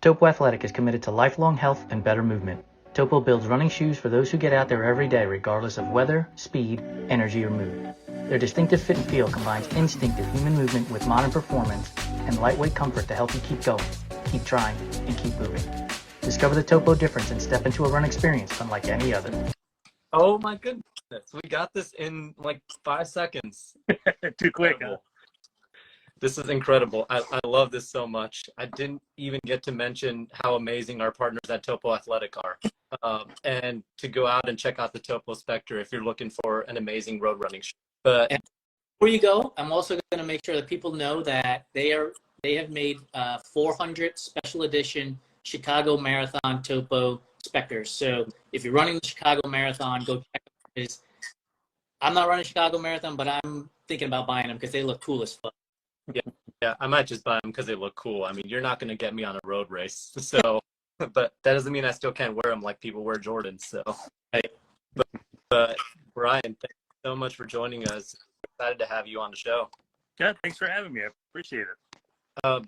Topo Athletic is committed to lifelong health and better movement. Topo builds running shoes for those who get out there every day regardless of weather, speed, energy, or mood. Their distinctive fit and feel combines instinctive human movement with modern performance and lightweight comfort to help you keep going, keep trying, and keep moving. Discover the Topo difference and step into a run experience unlike any other. Oh my goodness, we got this in like 5 seconds. Too quick, huh? This is incredible. I love this so much. I didn't even get to mention how amazing our partners at Topo Athletic are. And to go out and check out the Topo Spectre if you're looking for an amazing road running shoe. But before you go, I'm also going to make sure that people know that they have made 400 special edition Chicago Marathon Topo Spectres. So if you're running the Chicago Marathon, go check out this. I'm not running Chicago Marathon, but I'm thinking about buying them because they look cool as fuck. Yeah, I might just buy them because they look cool. I mean, you're not going to get me on a road race, so. But that doesn't mean I still can't wear them like people wear Jordans. So, hey, but Brian, thank you so much for joining us. Excited to have you on the show. Yeah, thanks for having me. I appreciate it.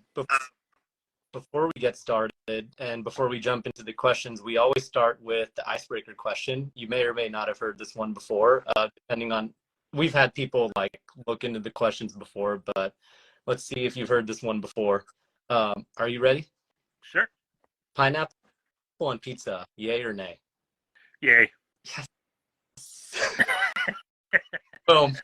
Before we get started and before we jump into the questions, we always start with the icebreaker question. You may or may not have heard this one before, depending on. We've had people like look into the questions before, but let's see if you've heard this one before. Are you ready? Sure. Pineapple on pizza, yay or nay? Yay. Yes. Boom.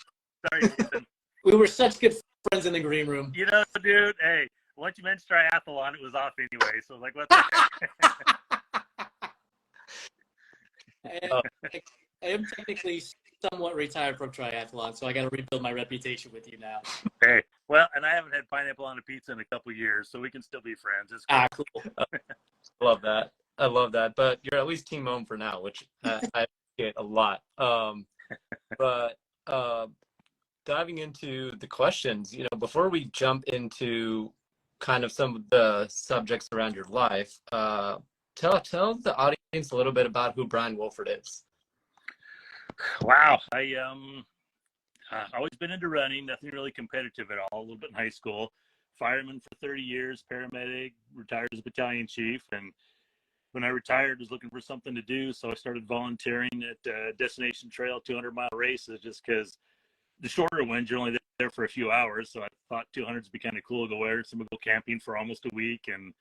Sorry, Ethan. We were such good friends in the green room. You know, dude, hey, once you mentioned triathlon, it was off anyway. So, like, what's I am technically somewhat retired from triathlon, so I got to rebuild my reputation with you now. Hey, well, and I haven't had pineapple on a pizza in a couple years, so we can still be friends. It's cool. Cool. I love that. But you're at least Team Ohm for now, which I appreciate a lot. But diving into the questions, you know, before we jump into kind of some of the subjects around your life, tell the audience a little bit about who Brian Wilford is. Wow. I always been into running, nothing really competitive at all, a little bit in high school. Fireman for 30 years, paramedic, retired as a battalion chief. And when I retired, was looking for something to do. So I started volunteering at Destination Trail 200-mile races just because the shorter ones, you're only there for a few hours. So I thought 200s would be kind of cool to go there. So we'll go camping for almost a week. And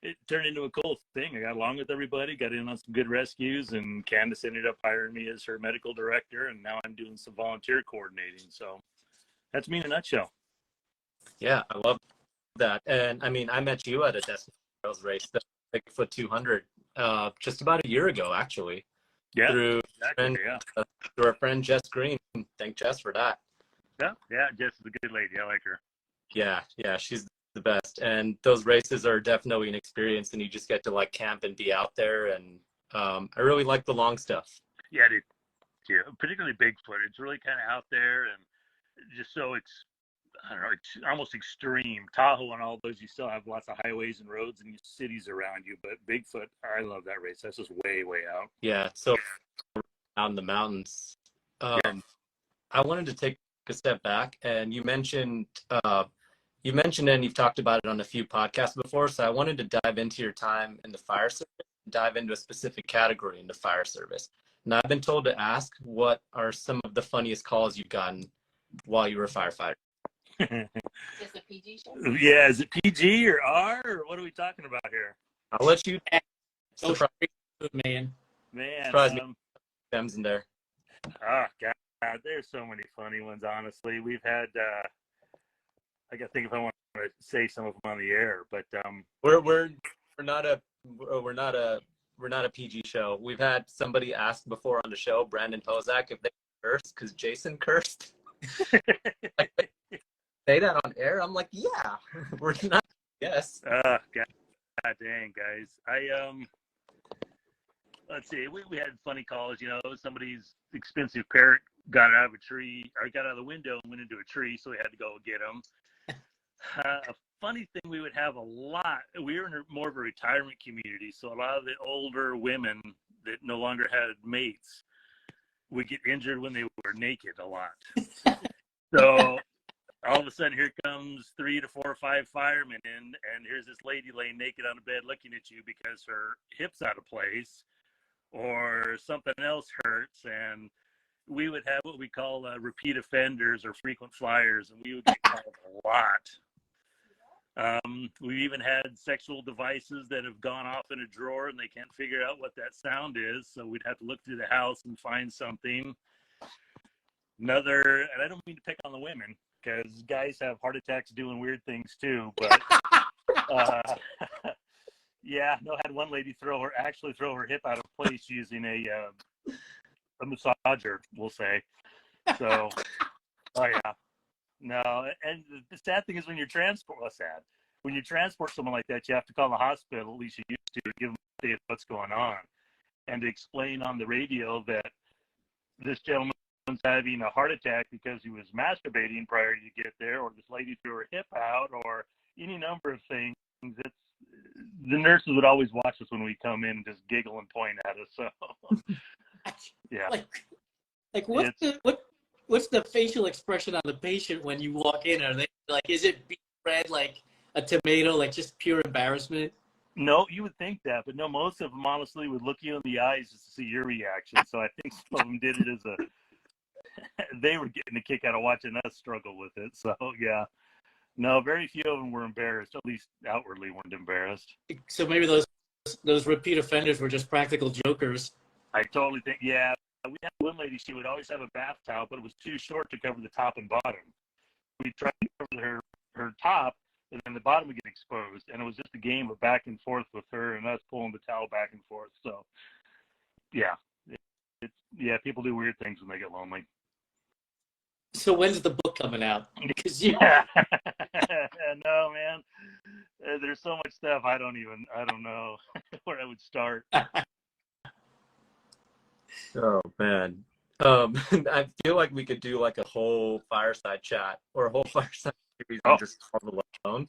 it turned into a cool thing. I got along with everybody, got in on some good rescues, and Candace ended up hiring me as her medical director, and now I'm doing some volunteer coordinating. So that's me in a nutshell. Yeah, I love that. And I mean, I met you at a Destination Trails race, the Bigfoot 200, just about a year ago, actually. Yeah, through our friend Jess Green. Thank Jess for that. Yeah, Jess is a good lady. I like her. Yeah, she's the best. And those races are definitely an experience, and you just get to like camp and be out there. And I really like the long stuff. Yeah, dude. Yeah, particularly Bigfoot. It's really kind of out there and just so it's almost extreme. Tahoe and all those, you still have lots of highways and roads and cities around you. But Bigfoot, I love that race. That's just way out. Yeah, so out in the mountains. I wanted to take a step back, and you mentioned and you've talked about it on a few podcasts before, so I wanted to dive into your time in the fire service, dive into a specific category in the fire service. And I've been told to ask, what are some of the funniest calls you've gotten while you were a firefighter? Is this a PG show? Yeah, is it PG or R, or what are we talking about here? I'll let you Surprise me. Surprise me. Gems in there. Oh, God, there's so many funny ones, honestly. We've had, I got to think if I want to say some of them on the air, but we're not a PG show. We've had somebody ask before on the show, Brandon Hozak, if they curse because Jason cursed. Like, say that on air? I'm like, yeah, we're not. Yes. God dang, guys. Let's see. We had funny calls. You know, somebody's expensive parrot got out of a tree, or got out of the window and went into a tree, so we had to go get him. A funny thing we would have a lot. We were in more of a retirement community, so a lot of the older women that no longer had mates would get injured when they were naked a lot. So all of a sudden here comes 3 to 4 or 5 firemen in, and here's this lady laying naked on a bed looking at you because her hip's out of place or something else hurts. And we would have what we call repeat offenders or frequent flyers, and we would get called a lot. We've even had sexual devices that have gone off in a drawer and they can't figure out what that sound is, so we'd have to look through the house and find something. And I don't mean to pick on the women, because guys have heart attacks doing weird things too, but yeah, no, I had one lady actually throw her hip out of place using a massager, we'll say. So, oh yeah. No, and the sad thing is when you transport someone like that, you have to call the hospital, at least you used to, give them an update of what's going on, and to explain on the radio that this gentleman's having a heart attack because he was masturbating prior to get there, or this lady threw her hip out, or any number of things. The nurses would always watch us when we come in and just giggle and point at us. So, yeah. Like what's the facial expression on the patient when you walk in? Are they like, is it beet red like a tomato, like just pure embarrassment? No, you would think that, but no, most of them honestly would look you in the eyes just to see your reaction. So I think some of them did it as they were getting a kick out of watching us struggle with it. So yeah, no, very few of them were embarrassed, at least outwardly weren't embarrassed. So maybe those repeat offenders were just practical jokers. I totally think, yeah. We had one lady, she would always have a bath towel, but it was too short to cover the top and bottom. We tried to cover her top, and then the bottom would get exposed. And it was just a game of back and forth with her and us pulling the towel back and forth. So, yeah. People do weird things when they get lonely. So when's the book coming out? Because Yeah. No, man. There's so much stuff I don't know where I would start. Oh man. I feel like we could do like a whole fireside chat or a whole fireside series on just travel alone.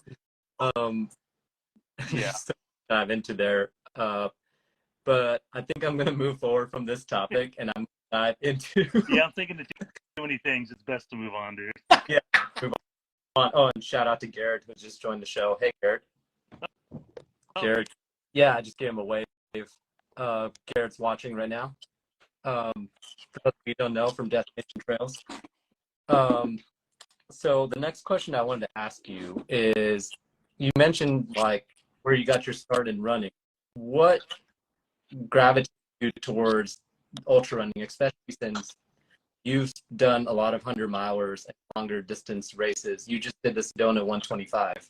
Yeah. Just to dive into there. But I think I'm gonna move forward from this topic and I'm gonna dive into Yeah, I'm thinking of too many things. It's best to move on, dude. Yeah, move on. Oh, and shout out to Garrett who just joined the show. Hey Garrett. Garrett. Yeah, I just gave him a wave. Garrett's watching right now. For those of you who don't know, from Destination Trails. So the next question I wanted to ask you is, you mentioned like where you got your start in running. What gravitated you towards ultra running, especially since you've done a lot of 100-milers and longer distance races? You just did the Sedona 125.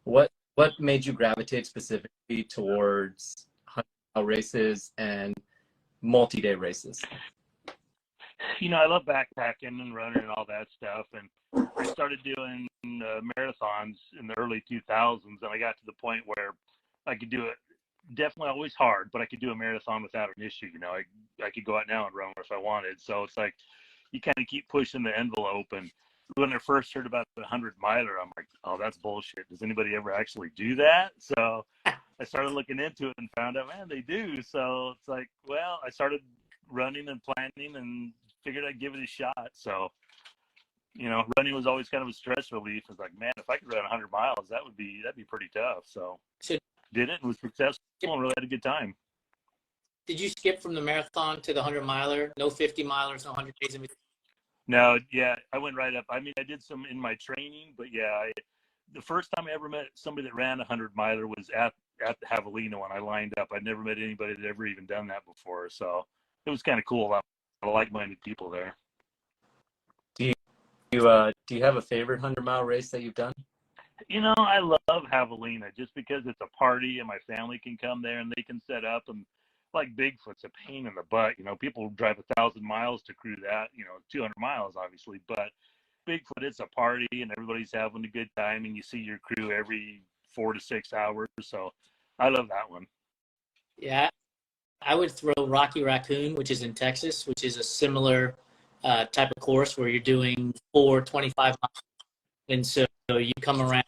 What made you gravitate specifically towards 100-mile races and multi-day races? You know, I love backpacking and running and all that stuff, and I started doing marathons in the early 2000s, and I got to the point where I could do it. Definitely always hard, but I could do a marathon without an issue. You know, I could go out now and run if I wanted. So it's like you kind of keep pushing the envelope. And when I first heard about the 100-miler, I'm like, oh, that's bullshit. Does anybody ever actually do that? So I started looking into it and found out, man, they do. So it's like, well, I started running and planning and figured I'd give it a shot. So, you know, running was always kind of a stress relief. It's like, man, if I could run 100 miles, that'd be pretty tough. So did it and was successful and really had a good time. Did you skip from the marathon to the 100-miler? No 50-milers, no 100 days in between? No, yeah, I went right up. I mean, I did some in my training, but yeah, the first time I ever met somebody that ran a 100-miler was at the Javelina when I lined up. I'd never met anybody that ever even done that before, so it was kind of cool. A lot of like-minded people there. Do you have a favorite 100-mile race that you've done? You know, I love Javelina just because it's a party and my family can come there and they can set up. And like Bigfoot's a pain in the butt. You know, people drive 1,000 miles to crew that, 200 miles, obviously. But Bigfoot, it's a party and everybody's having a good time and you see your crew every 4 to 6 hours. So I love that one. Yeah, I would throw Rocky Raccoon, which is in Texas, which is a similar type of course where you're doing 425 miles. And so you come around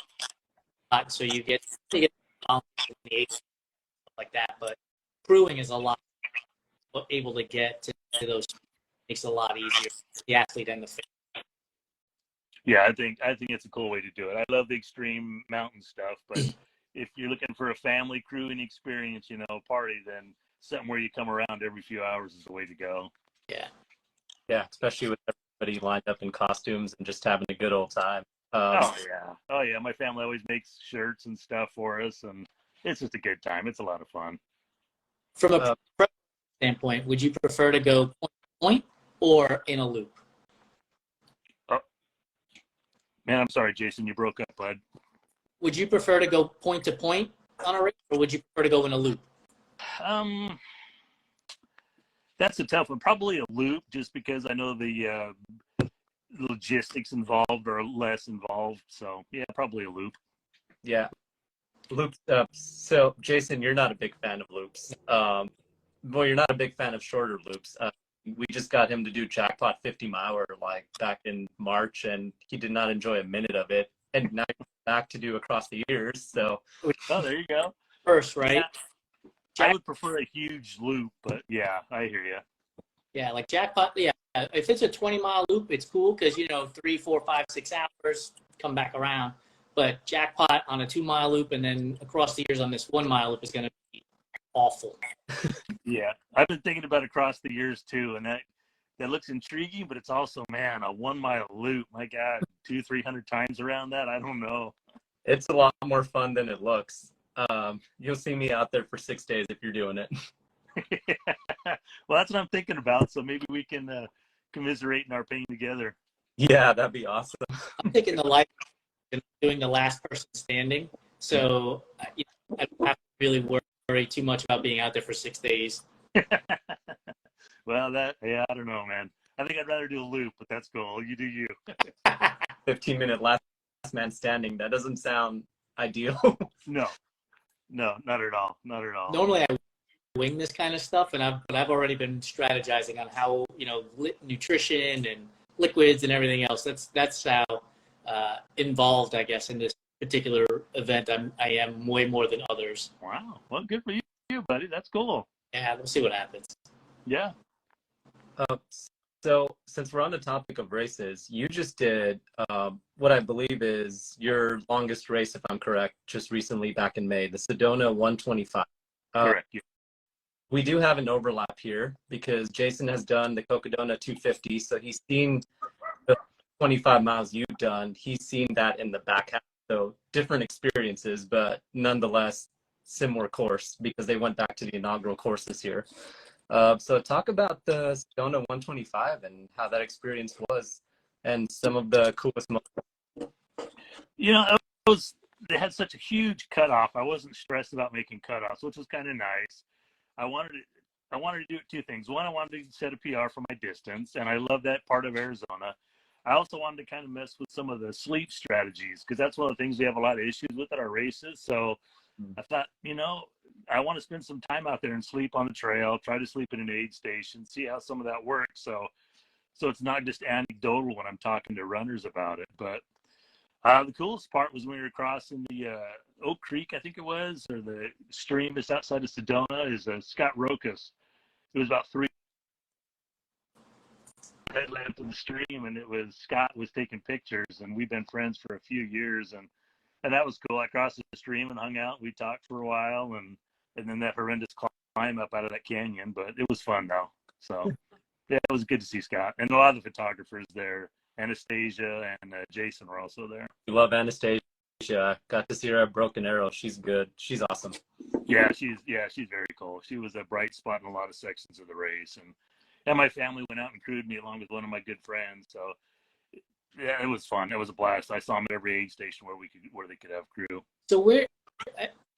a lot, so you get in the 8 like that. But crewing is a lot able to get to those, makes it a lot easier for the athlete and the fan. Yeah, I think it's a cool way to do it. I love the extreme mountain stuff, but if you're looking for a family crewing experience, party, then something where you come around every few hours is the way to go. Yeah. Yeah, especially with everybody lined up in costumes and just having a good old time. Oh yeah. My family always makes shirts and stuff for us, and it's just a good time. It's a lot of fun. From a standpoint, would you prefer to go point to point or in a loop? Oh, man, I'm sorry, Jason, you broke up, bud. Would you prefer to go point to point on a race, or would you prefer to go in a loop? That's a tough one. Probably a loop, just because I know the logistics involved are less involved. So yeah, probably a loop. Yeah, loops. So Jason, you're not a big fan of loops. Well, you're not a big fan of shorter loops. We just got him to do jackpot 50-miler like back in March, and he did not enjoy a minute of it. And now he's back to do across the years. So oh, there you go. First, right? Yeah. I would prefer a huge loop, but yeah, I hear you. Yeah, like jackpot. Yeah, if it's a 20-mile loop, it's cool because 3, 4, 5, 6 hours come back around. But jackpot on a 2-mile loop and then across the years on this 1-mile loop is going to be awful. Yeah, I've been thinking about across the years too, and that looks intriguing, but it's also, man, a 1-mile loop. My God, 200-300 times around that. I don't know. It's a lot more fun than it looks. You'll see me out there for 6 days if you're doing it. Well, that's what I'm thinking about. So maybe we can commiserate in our pain together. Yeah, that'd be awesome. I'm thinking the life and doing the last person standing. So I don't have to really worry too much about being out there for 6 days. Well, I don't know, man. I think I'd rather do a loop, but that's cool. You do you. 15-minute last man standing. That doesn't sound ideal. No, not at all. Not at all. Normally I wing this kind of stuff, but I've already been strategizing on how nutrition and liquids and everything else. That's how involved, I guess, in this particular event I am way more than others. Wow. Well, good for you, buddy. That's cool. Yeah, we'll see what happens. Yeah. So since we're on the topic of races, you just did what I believe is your longest race, if I'm correct, just recently back in May, the Sedona 125. Correct. Yeah. We do have an overlap here because Jason has done the Cocodona 250, so he's seen the 25 miles you've done. He's seen that in the back half, so different experiences, but nonetheless similar course because they went back to the inaugural course this year. So talk about the Sedona 125 and how that experience was and some of the coolest moments. They had such a huge cutoff. I wasn't stressed about making cutoffs, which was kind of nice. I wanted to do 2 things. One, I wanted to set a PR for my distance, and I love that part of Arizona. I also wanted to kind of mess with some of the sleep strategies because that's one of the things we have a lot of issues with at our races. So I thought, I want to spend some time out there and sleep on the trail, try to sleep in an aid station, see how some of that works. So it's not just anecdotal when I'm talking to runners about it. But the coolest part was when we were crossing the Oak Creek, I think it was, or the stream just outside of Sedona, is Scott Rokas. It was about 3 headlamp in the stream, and Scott was taking pictures, and we've been friends for a few years, and that was cool. I crossed the stream and hung out. We talked for a while, and then that horrendous climb up out of that canyon, but it was fun though. So yeah, it was good to see Scott and a lot of the photographers there. Anastasia and Jason were also there. We love Anastasia. Got to see her at Broken Arrow. She's good. She's awesome. Yeah, she's very cool. She was a bright spot in a lot of sections of the race, and my family went out and crewed me along with one of my good friends. So yeah, it was fun. It was a blast. I saw them at every aid station where they could have crew. So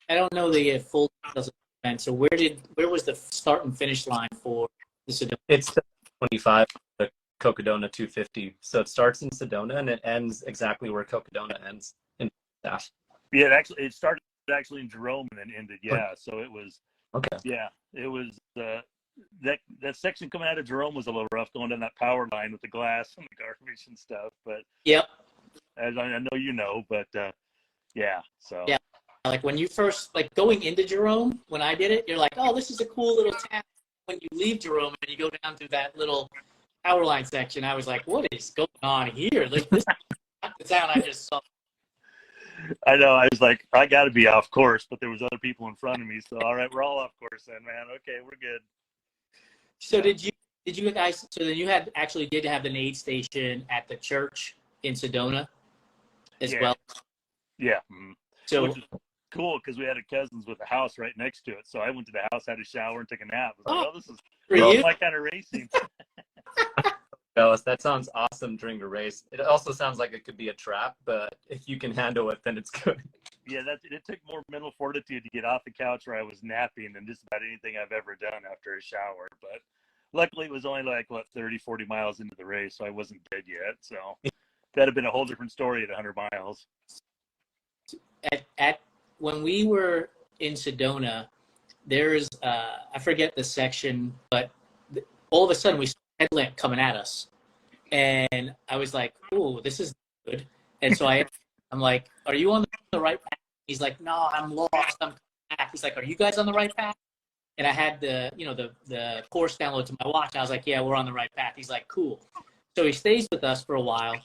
I don't know the full details of the event. So where was the start and finish line for the Sedona? It's the 25, the Cocodona 250. So it starts in Sedona and it ends exactly where Cocodona ends in Staff. Yeah, it started actually in Jerome and then ended. Yeah, so it was. Okay. Yeah, it was that section coming out of Jerome was a little rough going down that power line with the glass and the garbage and stuff. But yep, as I know but yeah. So yeah, like when you first going into Jerome, when I did it, you're like, oh, this is a cool little town. When you leave Jerome and you go down to that little power line section, I was like, what is going on here? Like this is the town I just saw. I know. I was like, I got to be off course, but there was other people in front of me. So, all right, we're all off course then, man. Okay, we're good. So did you guys? So then you did have an aid station at the church in Sedona, as well. Yeah. Mm-hmm. So which is cool because we had a cousins with a house right next to it. So I went to the house, had a shower, and took a nap. I was like, this is my kind of racing. Fellas, that sounds awesome during a race. It also sounds like it could be a trap, but if you can handle it, then it's good. Yeah, it took more mental fortitude to get off the couch where I was napping than just about anything I've ever done after a shower. But luckily, it was only 30, 40 miles into the race, so I wasn't dead yet. So that'd have been a whole different story at 100 miles. At when we were in Sedona, there's I forget the section, but all of a sudden we saw a headlamp coming at us, and I was like, "Oh, this is good." And so I'm like, "Are you on the right path?" He's like, "No, I'm lost. I'm back." He's like, "Are you guys on the right path?" And I had the course download to my watch. I was like, "Yeah, we're on the right path." He's like, "Cool." So he stays with us for a while.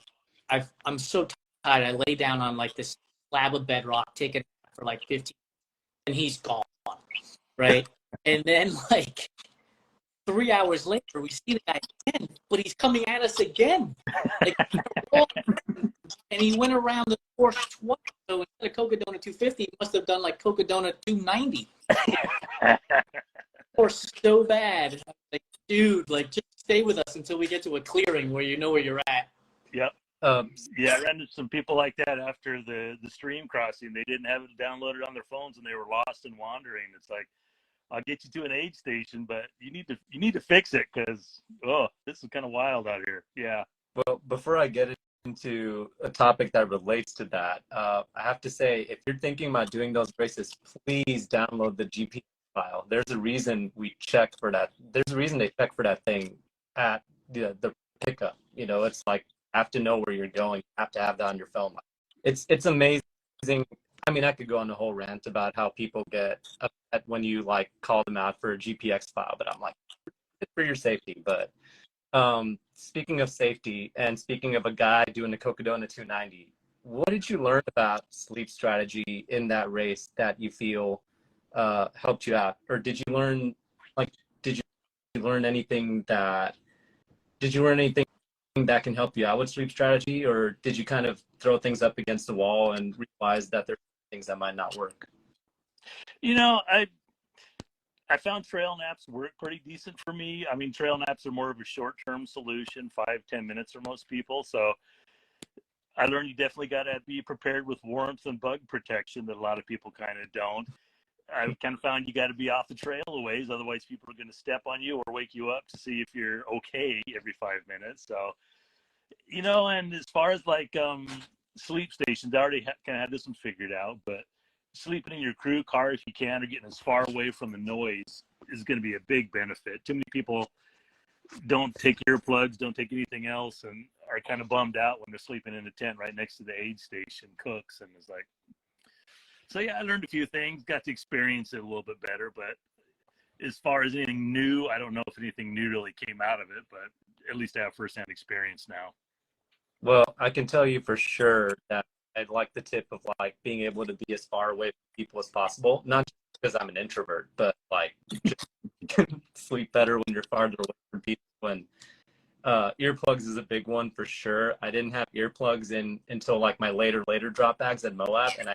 I'm so tired. I lay down on this slab of bedrock, take it for 15, and he's gone, right? And then 3 hours later, we see the guy again, but he's coming at us again. And he went around the course twice. So instead of Cocodona 250, he must have done Cocodona 290. Or so bad. Dude, just stay with us until we get to a clearing where you know where you're at. Yep. Yeah, I ran into some people like that after the stream crossing. They didn't have it downloaded on their phones and they were lost and wandering. It's like, I'll get you to an aid station, but you need to fix it because this is kind of wild out here. Yeah. Well, before I get into a topic that relates to that, I have to say, if you're thinking about doing those races, please download the GPS file. There's a reason we check for that. There's a reason they check for that thing at the pickup. It's have to know where you're going. You have to have that on your phone. It's amazing. I mean, I could go on a whole rant about how people get upset when you call them out for a GPX file, but I'm like, it's for your safety. But speaking of safety and speaking of a guy doing the Cocodona 290, what did you learn about sleep strategy in that race that you feel helped you out? Or did you learn anything that can help you out with sleep strategy, or did you kind of throw things up against the wall and realize that there are things that might not work? I found trail naps work pretty decent for me. I mean, trail naps are more of a short-term solution, 5-10 minutes for most people. So I learned you definitely got to be prepared with warmth and bug protection that a lot of people kind of don't. I kind of found you got to be off the trail a ways. Otherwise, people are going to step on you or wake you up to see if you're okay every 5 minutes. So, and as far as sleep stations, I already kind of had this one figured out, but sleeping in your crew car if you can, or getting as far away from the noise is going to be a big benefit. Too many people don't take earplugs, don't take anything else, and are kind of bummed out when they're sleeping in a tent right next to the aid station cooks. And it's so yeah, I learned a few things, got to experience it a little bit better. But as far as anything new, I don't know if anything new really came out of it, but at least I have firsthand experience now. Well, I can tell you for sure that I'd like the tip of being able to be as far away from people as possible. Not just because I'm an introvert, but just sleep better when you're farther away from people. When earplugs is a big one for sure. I didn't have earplugs until my later drop bags at Moab, and I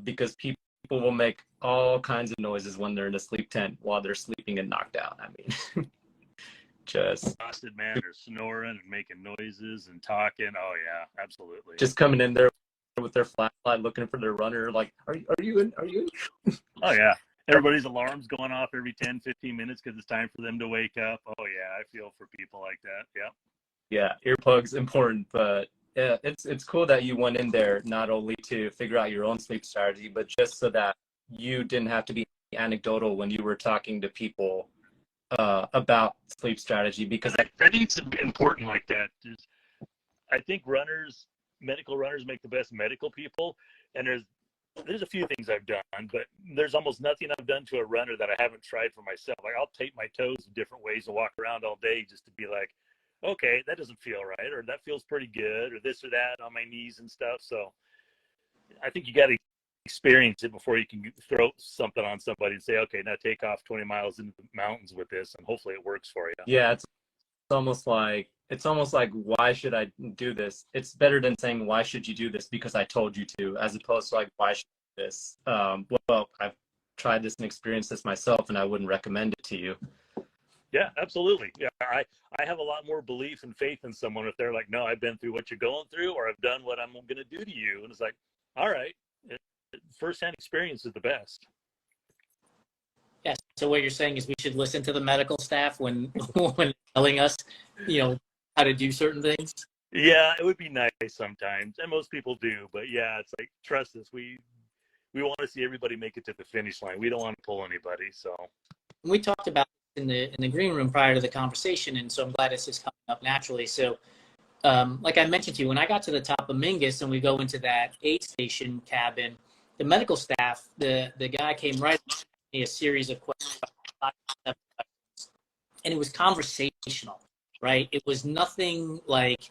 because people will make all kinds of noises when they're in a sleep tent while they're sleeping and knocked out. I mean, just exhausted, man. They're snoring and making noises and talking. Oh yeah, absolutely. Just coming in there with their flashlight, looking for their runner. Are you in? Oh yeah. Everybody's alarms going off every 10, 15 minutes because it's time for them to wake up. Oh yeah, I feel for people like that. Yeah. Yeah, earplugs important, but yeah, it's cool that you went in there not only to figure out your own sleep strategy, but just so that you didn't have to be anecdotal when you were talking to people about sleep strategy. Because I think it's important like that. I think medical runners make the best medical people, and there's a few things I've done, but there's almost nothing I've done to a runner that I haven't tried for myself. I'll tape my toes in different ways and walk around all day just to be like, okay, that doesn't feel right, or that feels pretty good, or this or that on my knees and stuff. So I think you got to experience it before you can throw something on somebody and say, okay, now take off 20 miles into the mountains with this, and hopefully it works for you. Yeah, it's almost like why should I do this? It's better than saying why should you do this because I told you to, as opposed to like why should I do this? Well, I've tried this and experienced this myself, and I wouldn't recommend it to you. Yeah, absolutely. Yeah, I have a lot more belief and faith in someone if they're like, no, I've been through what you're going through, or I've done what I'm going to do to you. And it's like, all right, firsthand experience is the best. Yes. So what you're saying is we should listen to the medical staff when when telling us, how to do certain things. Yeah, it would be nice sometimes, and most people do. But yeah, it's like, trust us, we want to see everybody make it to the finish line. We don't want to pull anybody. So We talked about in the green room prior to the conversation, and so I'm glad this is coming up naturally. So, like I mentioned to you, when I got to the top of Mingus and we go into that aid station cabin, the medical staff, the guy came right up to me a series of questions, and it was conversational, right? It was nothing like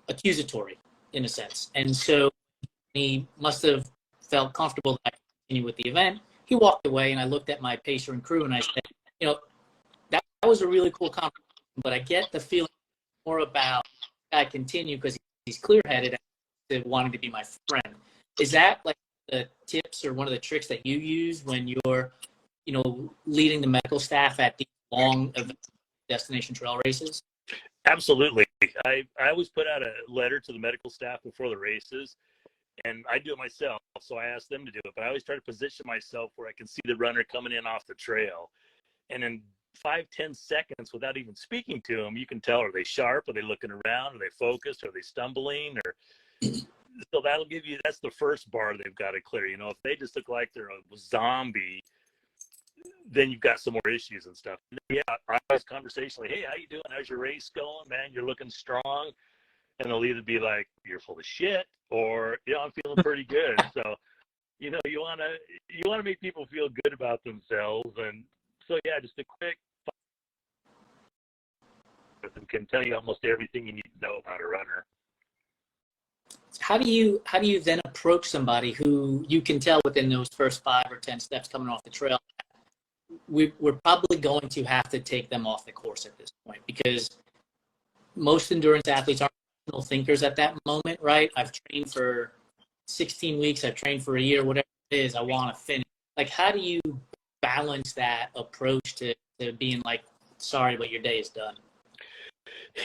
accusatory in a sense, and so he must have felt comfortable that I could continue with the event. He walked away, and I looked at my pacer and crew, and I said, that was a really cool conversation, but I get the feeling more about I continue because he's clear-headed and wanting to be my friend. Is that like the tips or one of the tricks that you use when you're, leading the medical staff at these long destination trail races? absolutely, I always put out a letter to the medical staff before the races, and I do it myself. So I ask them to do it, but I always try to position myself where I can see the runner coming in off the trail, and in 5-10 seconds, without even speaking to them, you can tell, are they sharp, are they looking around, are they focused, are they stumbling, or so that'll give you, that's the first bar they've got to clear. If they just look like they're a zombie, then you've got some more issues and stuff. Yeah, I was conversationally, hey, how you doing, how's your race going, man, you're looking strong. And they'll either be like, you're full of shit, or I'm feeling pretty good. So you want to make people feel good about themselves. And so yeah, just a quick can tell you almost everything you need to know about a runner. How do you then approach somebody who you can tell within those first 5 or 10 steps coming off the trail, we're probably going to have to take them off the course at this point, because most endurance athletes aren't rational thinkers at that moment, right? I've trained for 16 weeks, I've trained for a year, whatever it is, I want to finish. Like, how do you balance that approach to being like, sorry, but your day is done?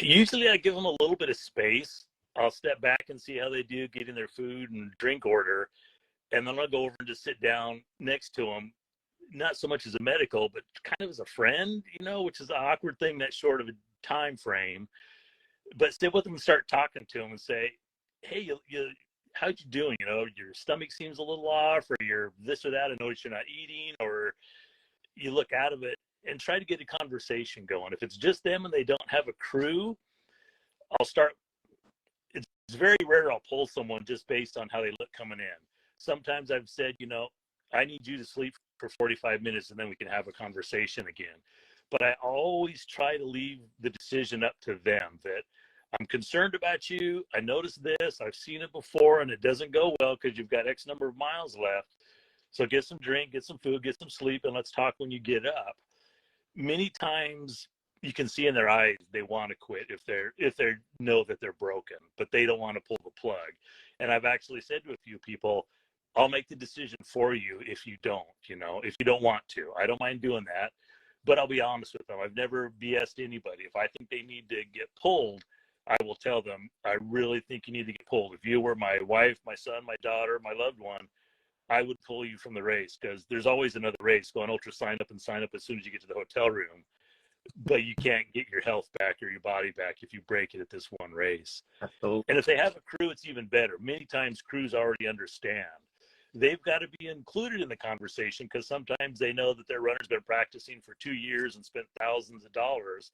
Usually I give them a little bit of space. I'll step back and see how they do getting their food and drink order. And then I'll go over and just sit down next to them, not so much as a medical, but kind of as a friend, which is an awkward thing, that short of a time frame. But sit with them and start talking to them and say, hey, how'd you doing? Your stomach seems a little off, or you're this or that. I notice you're not eating, or you look out of it, and try to get a conversation going. If it's just them and they don't have a crew, I'll start. It's very rare I'll pull someone just based on how they look coming in. Sometimes I've said, I need you to sleep for 45 minutes and then we can have a conversation again. But I always try to leave the decision up to them, that I'm concerned about you. I noticed this. I've seen it before, and it doesn't go well because you've got X number of miles left. So get some drink, get some food, get some sleep, and let's talk when you get up. Many times you can see in their eyes they want to quit if they know that they're broken, but they don't want to pull the plug. And I've actually said to a few people, I'll make the decision for you if you don't, if you don't want to. I don't mind doing that, but I'll be honest with them. I've never BS'd anybody. If I think they need to get pulled, I will tell them, I really think you need to get pulled. If you were my wife, my son, my daughter, my loved one, I would pull you from the race, because there's always another race. Go on Ultra sign up as soon as you get to the hotel room. But you can't get your health back or your body back if you break it at this one race. Absolutely. And if they have a crew, it's even better. Many times crews already understand. They've got to be included in the conversation, because sometimes they know that their runner's been practicing for 2 years and spent thousands of dollars.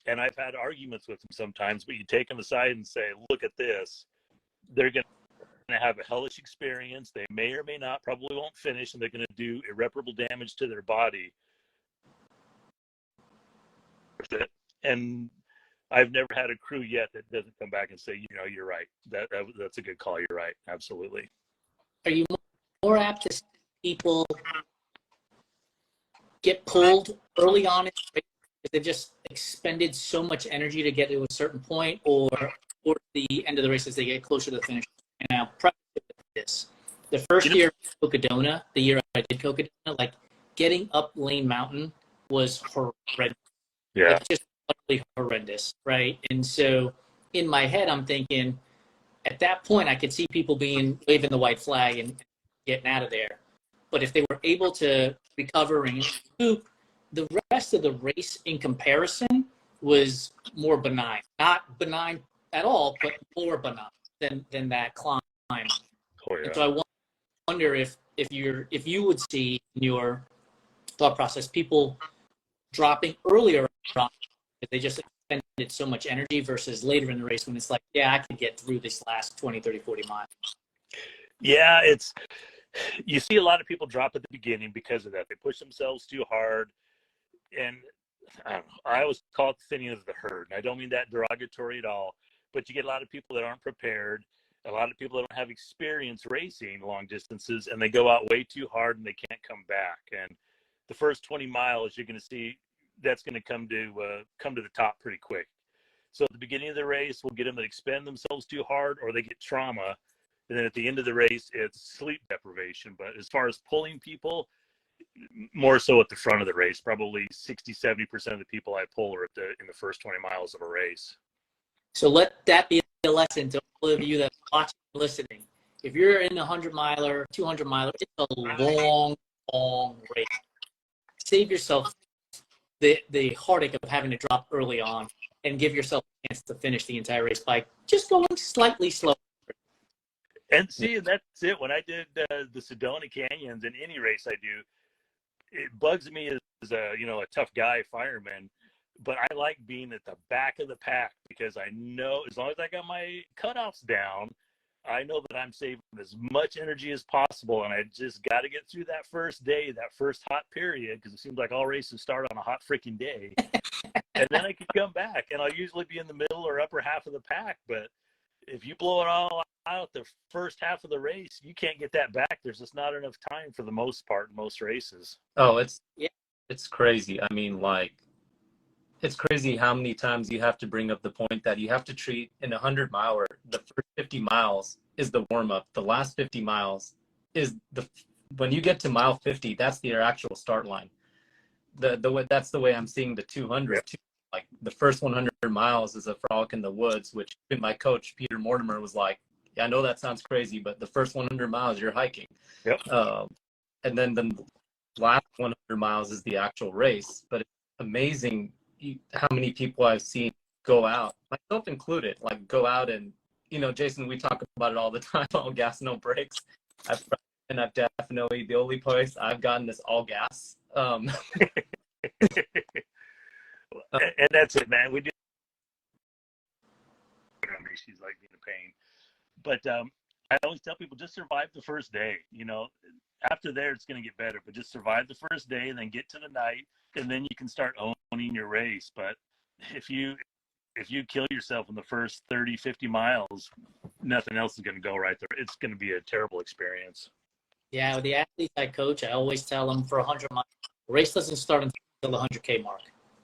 And I've had arguments with them sometimes, but you take them aside and say, look at this. They're going to have a hellish experience. They may or may not, probably won't finish, and they're going to do irreparable damage to their body. and I've never had a crew yet that doesn't come back and say, you know, you're right. That's a good call. You're right. Absolutely. Are you more apt to see people get pulled early on in the race because they've just expended so much energy to get to a certain point, or the end of the race as they get closer to the finish? And now, preface it with this: the first year of Cocodona, the year I did Cocodona, like getting up Lane Mountain was horrendous. Yeah. Like, just utterly horrendous, right? And so in my head, I'm thinking, at that point, I could see people waving the white flag and getting out of there. But if they were able to recover and scoop, the rest of the race in comparison was more benign. Not benign at all, but more benign than that climb. Oh, yeah. And so I wonder if you would see in your thought process people dropping earlier on because they just expended so much energy versus later in the race when it's like, yeah, I could get through this last 20, 30, 40 miles. Yeah, you see a lot of people drop at the beginning because of that. They push themselves too hard. And I don't know, I always call it the thinning of the herd. And I don't mean that derogatory at all, but you get a lot of people that aren't prepared, a lot of people that don't have experience racing long distances, and they go out way too hard and they can't come back. And the first 20 miles, you're going to see that's going to come to the top pretty quick. So at the beginning of the race, we'll get them that expend themselves too hard or they get trauma. And then at the end of the race, it's sleep deprivation. But as far as pulling people, more so at the front of the race, probably 60-70% of the people I pull are in the first 20 miles of a race. So let that be a lesson to all of you that are watching and listening. If you're in a 100-miler, 200-miler, it's a long race. Save yourself the heartache of having to drop early on and give yourself a chance to finish the entire race by just going slightly slower. And see, that's it. When I did the Sedona Canyons in any race I do, it bugs me as a tough guy fireman, but I like being at the back of the pack because I know as long as I got my cutoffs down, I know that I'm saving as much energy as possible, and I just got to get through that first day, that first hot period, because it seems like all races start on a hot freaking day, and then I can come back, and I'll usually be in the middle or upper half of the pack. But if you blow it all out the first half of the race, you can't get that back. There's just not enough time for the most part in most races. Oh, it's crazy. I mean, like, it's crazy how many times you have to bring up the point that you have to treat in a 100-miler, the first 50 miles is the warm-up. The last 50 miles is when you get to mile 50, that's the actual start line. That's the way I'm seeing the 200 too. Like, the first 100 miles is a frolic in the woods, which even my coach, Peter Mortimer, was like, yeah, I know that sounds crazy, but the first 100 miles you're hiking. Yep. And then the last 100 miles is the actual race. But it's amazing how many people I've seen go out, myself included, like go out and, Jason, we talk about it all the time, all gas, no brakes. I've definitely, the only place I've gotten is all gas. And that's it, man. We do. She's like being a pain. But I always tell people, just survive the first day. After there, it's going to get better. But just survive the first day and then get to the night, and then you can start owning your race. But if you kill yourself in the first 30, 50 miles, nothing else is going to go right there. It's going to be a terrible experience. Yeah, with the athletes I coach, I always tell them for 100 miles, the race doesn't start until the 100K mark.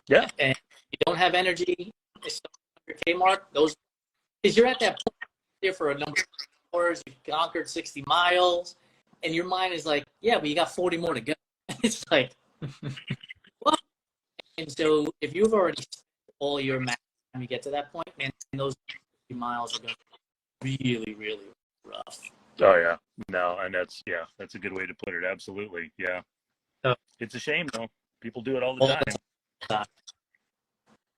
Yeah. And if you don't have energy, it's the 100K mark. Because you're at that point there for a number of hours, you've conquered 60 miles, and your mind is like, yeah, but you got 40 more to go. It's like, what? And so if you've already spent all your max time you get to that point, man, those 50 miles are going to be really, really rough. Oh, yeah. No, and that's a good way to put it. Absolutely. Yeah. It's a shame, though. People do it all the time.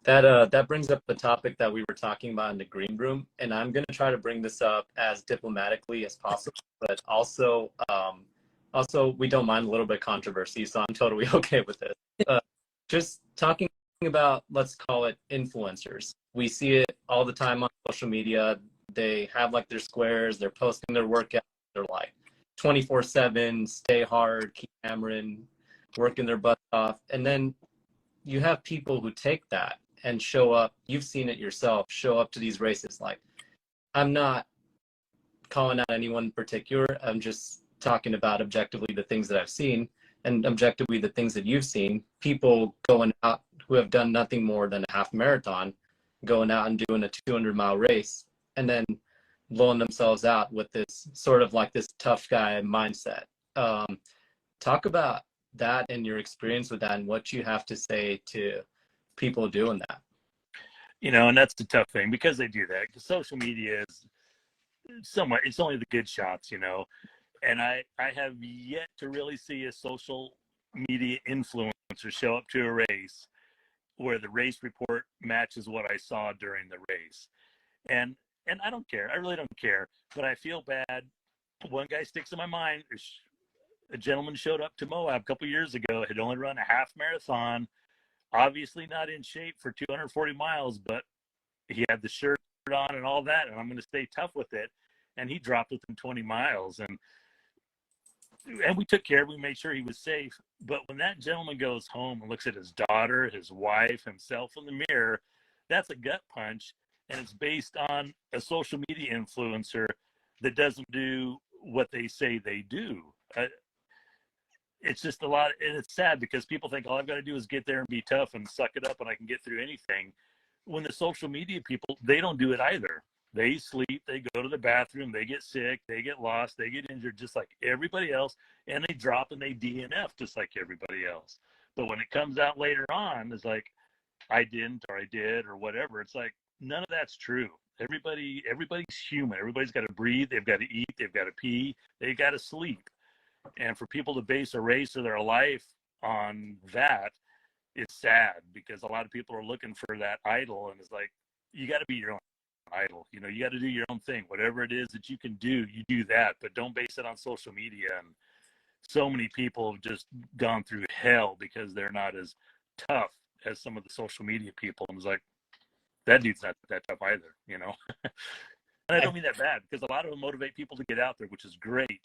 That brings up the topic that we were talking about in the green room, and I'm going to try to bring this up as diplomatically as possible, but also we don't mind a little bit of controversy, so I'm totally okay with it. Just talking about, let's call it influencers. We see it all the time on social media. They have like their squares, they're posting their workouts, they're like 24/7, stay hard, keep hammering, working their butt off, and then you have people who take that and show up. You've seen it yourself, show up to these races. Like, I'm not calling out anyone in particular. I'm just talking about objectively the things that I've seen, and objectively the things that you've seen. People going out who have done nothing more than a half marathon, going out and doing a 200-mile race, and then blowing themselves out with this sort of like this tough guy mindset. Talk about that and your experience with that, and what you have to say to people doing that. You know, and that's the tough thing, because they do that. Because social media is somewhat, it's only the good shots, you know. And I have yet to really see a social media influencer show up to a race where the race report matches what I saw during the race. And I don't care. I really don't care. But I feel bad. One guy sticks in my mind. A gentleman showed up to Moab a couple years ago, had only run a half marathon, obviously not in shape for 240 miles, but he had the shirt on and all that, and I'm going to stay tough with it. And he dropped within 20 miles. And we took care of him. We made sure he was safe. But when that gentleman goes home and looks at his daughter, his wife, himself in the mirror, that's a gut punch. And it's based on a social media influencer that doesn't do what they say they do. It's just a lot, and it's sad because people think all I've got to do is get there and be tough and suck it up and I can get through anything. When the social media people, they don't do it either. They sleep, they go to the bathroom, they get sick, they get lost, they get injured just like everybody else, and they drop and they DNF just like everybody else. But when it comes out later on, it's like, I didn't, or I did, or whatever. It's like, none of that's true. Everybody's human. Everybody's got to breathe. They've got to eat. They've got to pee. They've got to sleep. And for people to base a race or their life on that, it's sad, because a lot of people are looking for that idol, and it's like, you got to be your own idol. You know, you got to do your own thing. Whatever it is that you can do, you do that, but don't base it on social media. And so many people have just gone through hell because they're not as tough as some of the social media people. And it's like, that dude's not that tough either, you know? And I don't mean that bad, because a lot of them motivate people to get out there, which is great.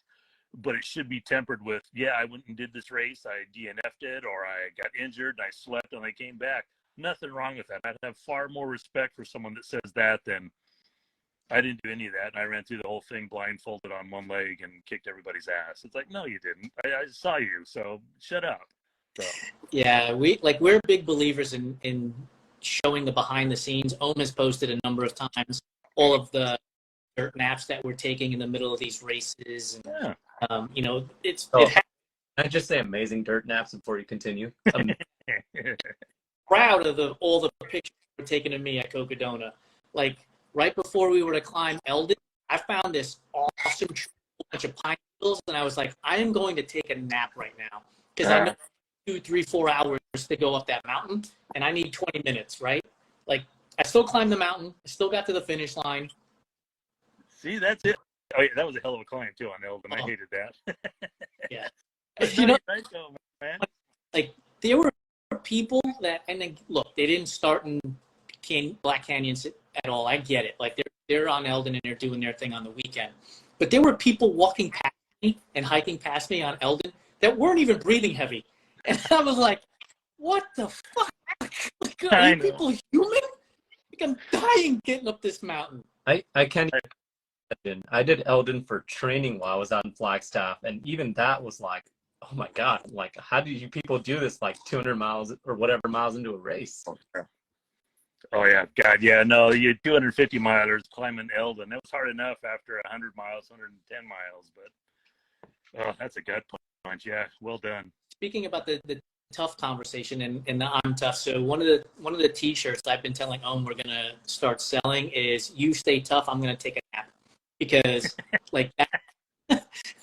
But it should be tempered with, yeah, I went and did this race, I DNF'd it, or I got injured, and I slept, and I came back. Nothing wrong with that. I'd have far more respect for someone that says that than, I didn't do any of that, and I ran through the whole thing blindfolded on one leg and kicked everybody's ass. It's like, no, you didn't. I saw you, so shut up. So. Yeah, we're big believers in showing the behind the scenes. Aum has posted a number of times all of the dirt naps that we're taking in the middle of these races, and Yeah. you know, Can I just say amazing dirt naps before you continue? Proud of all the pictures we're taking of me at Cocodona. Like right before we were to climb Eldon, I found this awesome bunch of pine needles, and I was like, I am going to take a nap right now, because I know 2, 3, 4 hours to go up that mountain, and I need 20 minutes, right? Like, I still climbed the mountain, I still got to the finish line. See, that's it. Oh, yeah, that was a hell of a climb too on Eldon. I hated that. Yeah. You know, right though, man. Like, there were people that, and then look, they didn't start in Black Canyons at all. I get it. Like, they're on Eldon and they're doing their thing on the weekend. But there were people walking past me and hiking past me on Eldon that weren't even breathing heavy. And I was like, what the fuck? Like, are you people human? Like, I'm dying getting up this mountain. I can't imagine. I did Eldon for training while I was out in Flagstaff, and even that was like, oh my God, like, how do you people do this like 200 miles or whatever miles into a race? Oh yeah, God, yeah, no, you 250 milers climbing Eldon. That was hard enough after 100 miles, 110 miles, but oh, that's a gut punch. Yeah, well done. Speaking about the tough conversation and the I'm tough. So one of the T-shirts I've been telling Aum we're gonna start selling is "You stay tough, I'm gonna take a nap," because like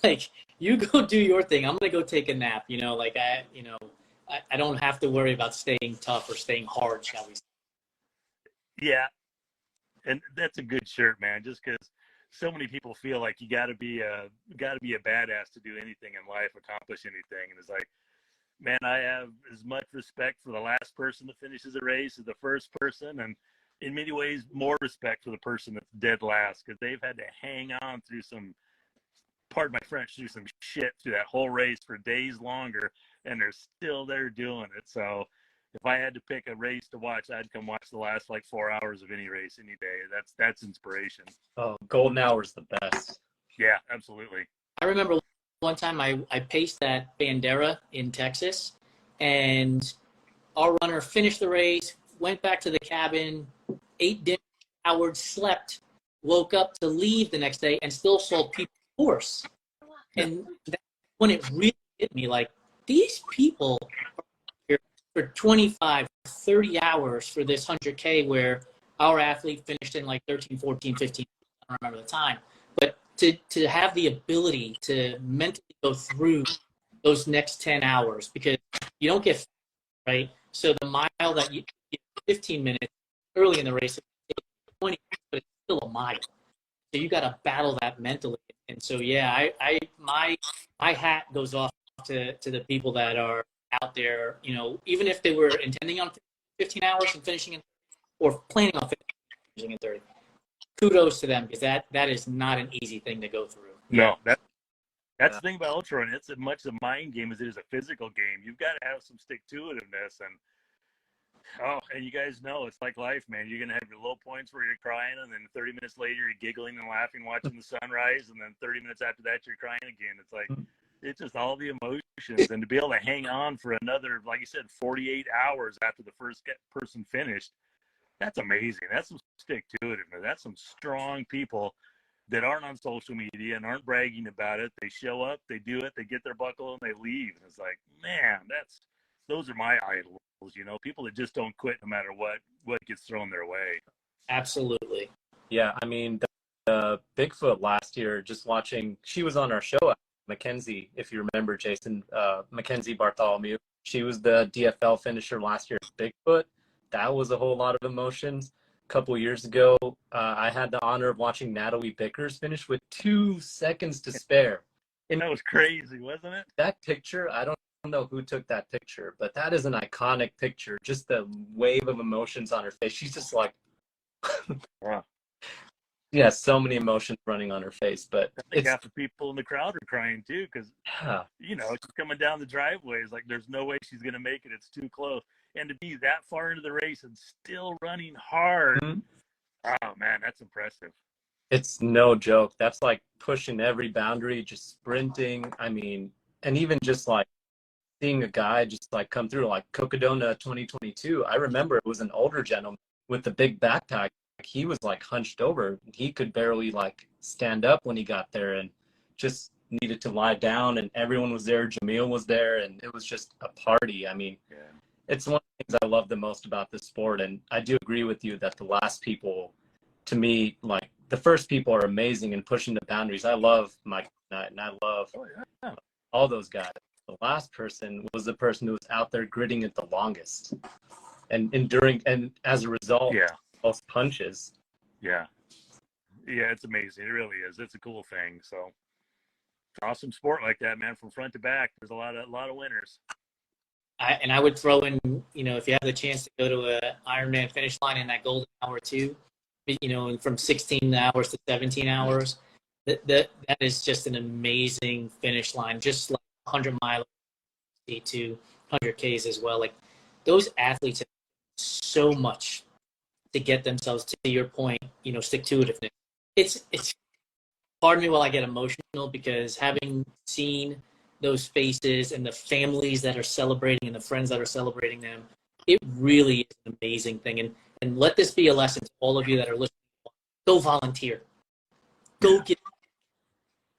like you go do your thing, I'm gonna go take a nap. You know, like I don't have to worry about staying tough or staying hard, shall we say. Yeah, and that's a good shirt, man. Just because so many people feel like you got to be a badass to do anything in life, accomplish anything, and it's like, man, I have as much respect for the last person that finishes a race as the first person, and in many ways more respect for the person that's dead last, because they've had to hang on through some, pardon my French, through some shit through that whole race for days longer, and they're still there doing it. So if I had to pick a race to watch, I'd come watch the last like 4 hours of any race any day. That's inspiration. Oh, golden hour is the best. Yeah, absolutely. I remember one time I paced that Bandera in Texas, and our runner finished the race, went back to the cabin, ate dinner, showered, slept, woke up to leave the next day, and still saw people course. And that's when it really hit me, like, these people are here for 25, 30 hours for this 100K where our athlete finished in like 13, 14, 15, I don't remember the time. But to have the ability to mentally go through those next 10 hours, because you don't get, right? So the mile that you get 15 minutes early in the race, 20, but it's still a mile. So you got to battle that mentally. And so, yeah, my hat goes off to the people that are out there, you know, even if they were intending on 15 hours and finishing in, or planning on finishing in 30. Kudos to them, because that is not an easy thing to go through. No, that's the thing about ultra running. It's as much a mind game as it is a physical game. You've got to have some stick-to-itiveness, and you guys know it's like life, man. You're gonna have your low points where you're crying, and then 30 minutes later you're giggling and laughing, watching the sunrise, and then 30 minutes after that you're crying again. It's like it's just all the emotions, and to be able to hang on for another, like you said, 48 hours after the first person finished. That's amazing. That's some stick-to-itiveness. That's some strong people that aren't on social media and aren't bragging about it. They show up, they do it, they get their buckle, and they leave. And it's like, man, those are my idols, you know, people that just don't quit no matter what gets thrown their way. Absolutely. Yeah, I mean, the Bigfoot last year, just watching, she was on our show, Mackenzie, if you remember, Jason, Mackenzie Bartholomew. She was the DFL finisher last year at Bigfoot. That was a whole lot of emotions. A couple years ago, I had the honor of watching Natalie Bickers finish with 2 seconds to spare. And that was crazy, wasn't it? That picture, I don't know who took that picture, but that is an iconic picture. Just the wave of emotions on her face. She's just like, wow. Yeah, so many emotions running on her face. But I think half the people in the crowd are crying too, because you know, she's coming down the driveway. It's like there's no way she's gonna make it. It's too close. And to be that far into the race and still running hard, oh man, that's impressive. It's no joke. That's like pushing every boundary, just sprinting. I mean, and even just like seeing a guy just like come through, like Cocodona 2022. I remember it was an older gentleman with the big backpack. He was like hunched over. He could barely like stand up when he got there, and just needed to lie down, and everyone was there. Jamil was there, and it was just a party. I mean, it's one of the things I love the most about this sport. And I do agree with you that the last people, to me, like the first people are amazing and pushing the boundaries. I love Mike Knight, and I love all those guys. The last person was the person who was out there gritting it the longest and enduring, and as a result, most punches. Yeah, it's amazing. It really is. It's a cool thing. So awesome sport like that, man. From front to back, there's a lot of winners. I would throw in, you know, if you have the chance to go to a Ironman finish line in that golden hour too, you know, and from 16 hours to 17 hours, that is just an amazing finish line. Just like 100 miles to 100Ks as well. Like those athletes have so much to get themselves, to your point, you know, stick-to-itiveness. It's pardon me while I get emotional, because having seen those faces and the families that are celebrating and the friends that are celebrating them, it really is an amazing thing. And let this be a lesson to all of you that are listening. Go volunteer.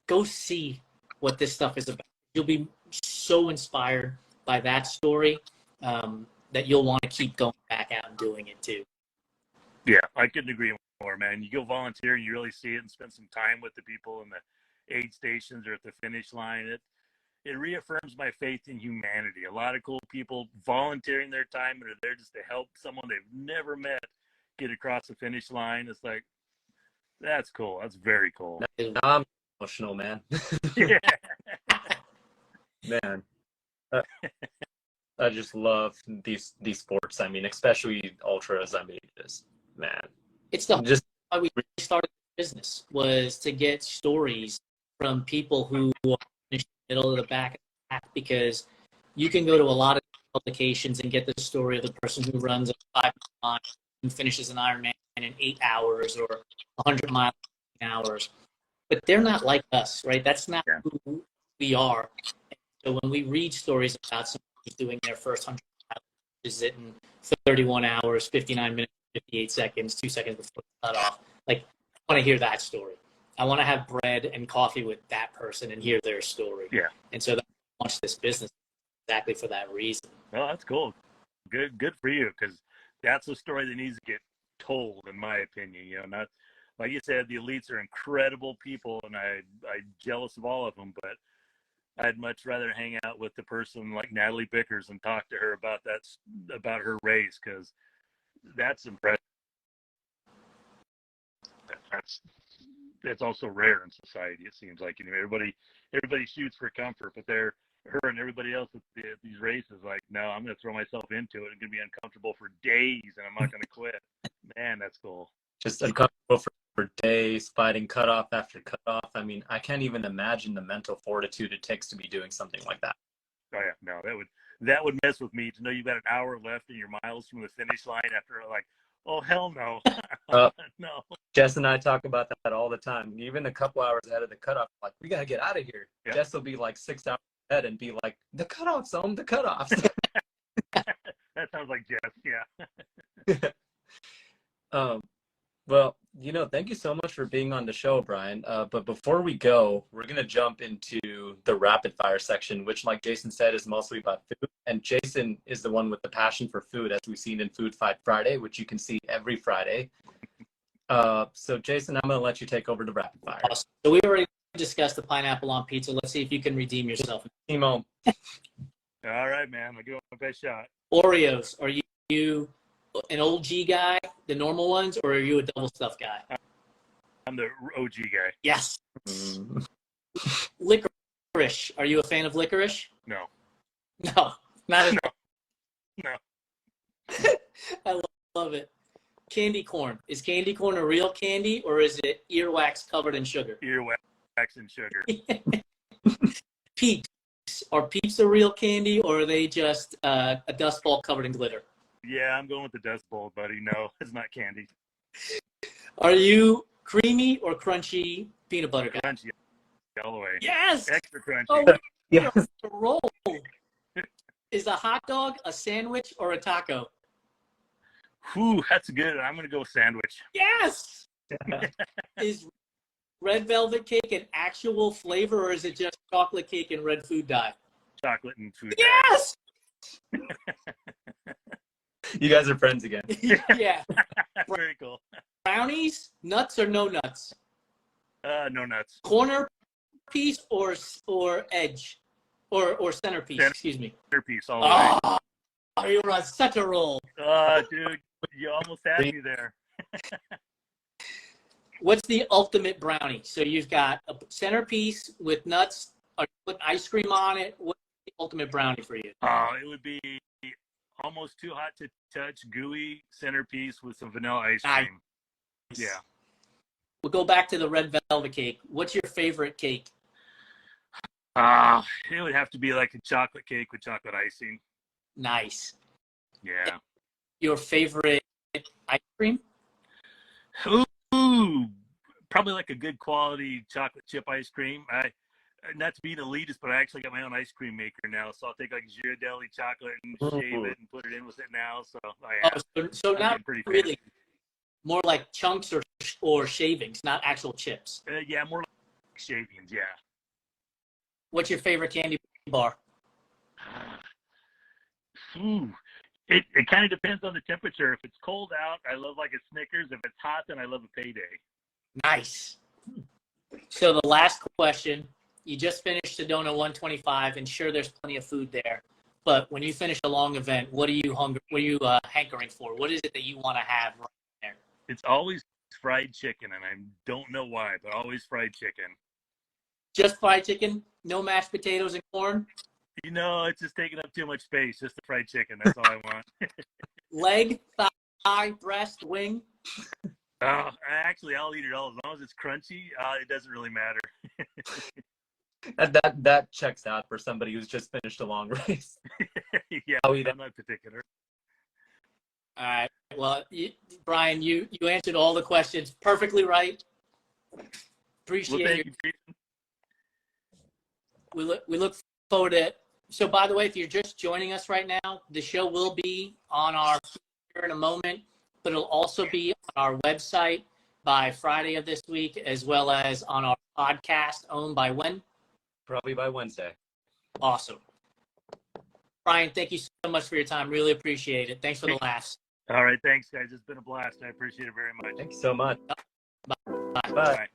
Go see what this stuff is about. You'll be so inspired by that story that you'll want to keep going back out and doing it too. Yeah, I couldn't agree more, man. You go volunteer and you really see it and spend some time with the people in the aid stations or at the finish line. It reaffirms my faith in humanity. A lot of cool people volunteering their time and are there just to help someone they've never met get across the finish line. It's like, that's cool. That's very cool. Now I'm emotional, man. Yeah. Man, I just love these sports. I mean, especially ultras. I mean, just man, it's why we started the business, was to get stories from people who are in the middle of the back, because you can go to a lot of publications and get the story of the person who runs a 5 mile and finishes an Ironman in 8 hours or 100 miles in hours. But they're not like us, right? That's not who we are. So when we read stories about someone who's doing their first 100 miles, is it in 31 hours, 59 minutes, 58 seconds, 2 seconds before the cutoff, like, I want to hear that story. I want to have bread and coffee with that person and hear their story. Yeah. And so I launched this business exactly for that reason. Well, that's cool. Good for you, because that's a story that needs to get told, in my opinion. You know, not like you said, the elites are incredible people, and I'm jealous of all of them. But I'd much rather hang out with the person like Natalie Bickers and talk to her about her race, because that's impressive. That's also rare in society. It seems like, you know, everybody shoots for comfort, but her and everybody else at these races, like, no, I'm going to throw myself into it. I'm going to be uncomfortable for days, and I'm not going to quit. Man, that's cool. Just uncomfortable for days, fighting cutoff after cutoff. I mean, I can't even imagine the mental fortitude it takes to be doing something like that. Oh yeah, no, that would mess with me to know you've got an hour left in your miles from the finish line after, like, oh hell no. No. Jess and I talk about that all the time. Even a couple hours ahead of the cutoff, like, we gotta get out of here. Yep. Jess will be like 6 hours ahead and be like, the cutoffs, the cutoffs. That sounds like Jess, yeah. Well, you know, thank you so much for being on the show, Brian. But before we go, we're going to jump into the rapid fire section, which, like Jason said, is mostly about food. And Jason is the one with the passion for food, as we've seen in Food Fight Friday, which you can see every Friday. So, Jason, I'm going to let you take over the rapid fire. Awesome. So we already discussed the pineapple on pizza. Let's see if you can redeem yourself. Timo. All right, man. I'll give it my best shot. Oreos. Are you an OG guy, the normal ones, or are you a double stuffed guy? I'm the OG guy. Yes. Licorice. Are you a fan of licorice? No. No, not at all. No. I love it. Candy corn. Is candy corn a real candy, or is it earwax covered in sugar? Earwax and sugar. Peeps. Are Peeps a real candy, or are they just a dust ball covered in glitter? Yeah, I'm going with the dust bowl, buddy. No, it's not candy. Are you creamy or crunchy peanut butter guy? Crunchy, all the way. Yes. Extra crunchy. Oh, yes. A roll. Is a hot dog a sandwich or a taco? Whew, that's good. I'm going to go sandwich. Yes. Is red velvet cake an actual flavor, or is it just chocolate cake and red food dye? Chocolate and food yes! dye. You guys are friends again. Yeah. Very cool. Brownies, nuts or no nuts? No nuts. Corner piece or edge? Or centerpiece, excuse me. Centerpiece all the way. Oh, you're on such a roll. Dude, you almost had me there. What's the ultimate brownie? So you've got a centerpiece with nuts, or put ice cream on it. What's the ultimate brownie for you? It would be almost too hot to touch, gooey centerpiece with some vanilla ice cream. Nice. Yeah. We'll go back to the red velvet cake. What's your favorite cake? It would have to be like a chocolate cake with chocolate icing. Nice. Yeah. Your favorite ice cream? Ooh, probably like a good quality chocolate chip ice cream. Not to be an elitist, but I actually got my own ice cream maker now. So I'll take like Ghirardelli chocolate and shave it and put it in with it now. So so not really fancy. More like chunks or shavings, not actual chips. Yeah, more like shavings. Yeah. What's your favorite candy bar? It kind of depends on the temperature. If it's cold out, I love like a Snickers. If it's hot, then I love a Payday. Nice. So the last question, you just finished Sedona 125, and sure, there's plenty of food there. But when you finish a long event, what are you hankering for? What is it that you want to have right there? It's always fried chicken, and I don't know why, but always fried chicken. Just fried chicken? No mashed potatoes and corn? You know, it's just taking up too much space. Just the fried chicken. That's all I want. Leg, thigh, breast, wing? Actually, I'll eat it all. As long as it's crunchy, it doesn't really matter. That checks out for somebody who's just finished a long race. Yeah, Oh, I'm not particular. All right. Well, Brian, you answered all the questions perfectly right. Appreciate Well, your thank you, Jason. we look forward to it. So, by the way, if you're just joining us right now, the show will be on our here in a moment, but it'll also be on our website by Friday of this week, as well as on our podcast owned by when? Probably by Wednesday. Awesome. Brian, thank you so much for your time. Really appreciate it. Thanks for the laughs. All right, thanks, guys. It's been a blast. I appreciate it very much. Thanks so much. Bye. Bye. Bye.